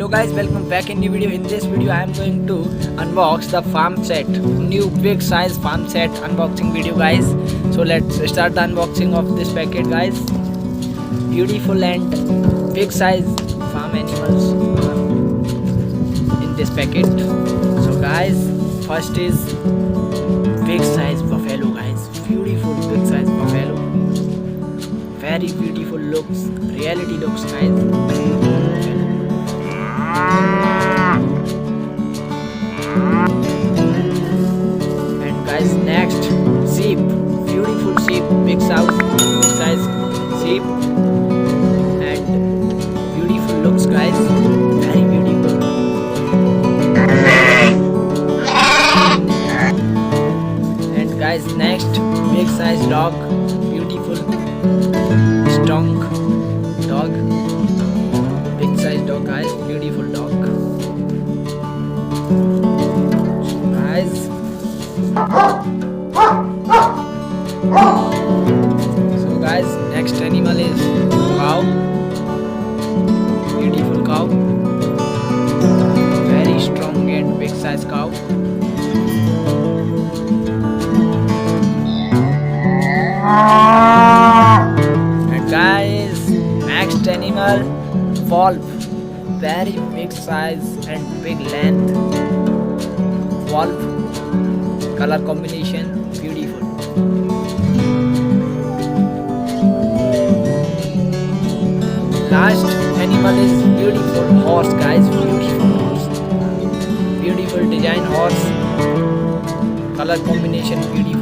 Hello guys, welcome back in new video. In this video I am going to unbox the farm set, new big size farm set unboxing video guys. So let's start the unboxing of this packet guys. Beautiful and big size farm animals are in this packet. So guys, first is big size buffalo guys. Beautiful big size buffalo. Very beautiful looks, reality looks guys. And guys, next sheep, beautiful sheep, big size sheep, and beautiful looks guys, very beautiful. And guys, next big size dog, beautiful strong dog, big size dog guys, beautiful dog. So guys, next animal is cow, beautiful cow, very strong and big size cow. And guys, next animal, wolf, very big size and big length. Wolf, color combination, beautiful. Last animal is beautiful horse guys, beautiful horse, beautiful design horse, color combination, beautiful.